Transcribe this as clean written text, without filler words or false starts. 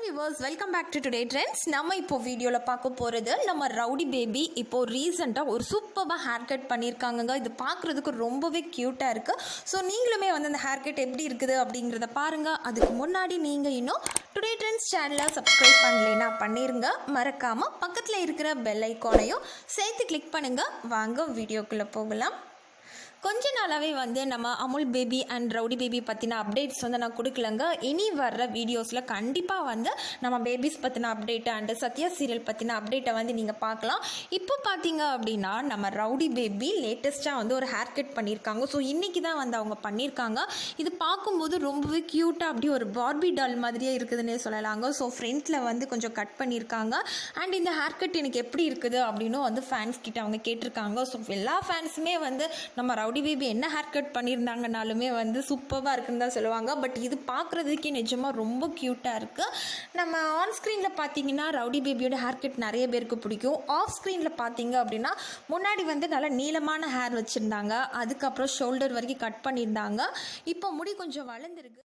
Viewers, welcome back to today trends. நம்ம இப்போ வீடியோவில் பார்க்க போகிறது நம்ம ரவுடி பேபி இப்போது ரீசெண்டாக ஒரு சூப்பராக ஹேர் கட் பண்ணியிருக்காங்க. இது பார்க்குறதுக்கு ரொம்பவே க்யூட்டாக இருக்குது. ஸோ நீங்களுமே வந்து அந்த ஹேர் கட் எப்படி இருக்குது அப்படிங்கிறத பாருங்கள். அதுக்கு முன்னாடி நீங்கள் இன்னும் டுடே ட்ரெண்ட்ஸ் சேனலை சப்ஸ்கிரைப் பண்ணலைன்னா பண்ணிடுங்க. மறக்காமல் பக்கத்தில் இருக்கிற பெல் ஐக்கானையும் சேர்த்து கிளிக் பண்ணுங்கள். வாங்க வீடியோக்குள்ளே போகலாம். கொஞ்ச நாளாகவே வந்து நம்ம Amul baby and rowdy baby பற்றின அப்டேட்ஸ் வந்து நான் கொடுக்கலங்க. இனி வர்ற வீடியோஸில் கண்டிப்பாக வந்து நம்ம பேபிஸ் பற்றின அப்டேட் அண்டு சத்யா சீரியல் பற்றின அப்டேட்டை வந்து நீங்கள் பார்க்கலாம். இப்போ பார்த்தீங்க அப்படின்னா நம்ம ரவுடி பேபி லேட்டஸ்ட்டாக வந்து ஒரு ஹேர் கட் பண்ணியிருக்காங்க. ஸோ இன்றைக்கி தான் வந்து அவங்க பண்ணியிருக்காங்க. இது பார்க்கும்போது ரொம்பவே க்யூட்டாக அப்படியே ஒரு பார்பி டால் மாதிரியே இருக்குதுன்னே சொல்லலாங்க. ஸோ ஃப்ரண்ட்டில் வந்து கொஞ்சம் கட் பண்ணியிருக்காங்க. அண்ட் இந்த ஹேர் கட் எனக்கு எப்படி இருக்குது அப்படின்னு வந்து ஃபேன்ஸ் கிட்ட அவங்க கேட்டிருக்காங்க. ஸோ எல்லா ஃபேன்ஸுமே வந்து நம்ம ரவுடி பேபி என்ன ஹேர் கட் பண்ணியிருந்தாங்கனாலுமே வந்து சூப்பராக இருக்குன்னு தான் சொல்லுவாங்க. பட் இது பார்க்குறதுக்கே நிஜமாக ரொம்ப க்யூட்டாக இருக்குது. நம்ம ஆன் ஸ்க்ரீனில் பார்த்தீங்கன்னா ரவுடி பேபியோட ஹேர் கட் நிறைய பேருக்கு பிடிக்கும். ஆஃப் ஸ்க்ரீனில் பார்த்தீங்க அப்படின்னா முன்னாடி வந்து நல்லா நீளமான ஹேர் வச்சுருந்தாங்க. அதுக்கப்புறம் ஷோல்டர் வரைக்கும் கட் பண்ணியிருந்தாங்க. இப்போ முடி கொஞ்சம் வளர்ந்துருக்கு.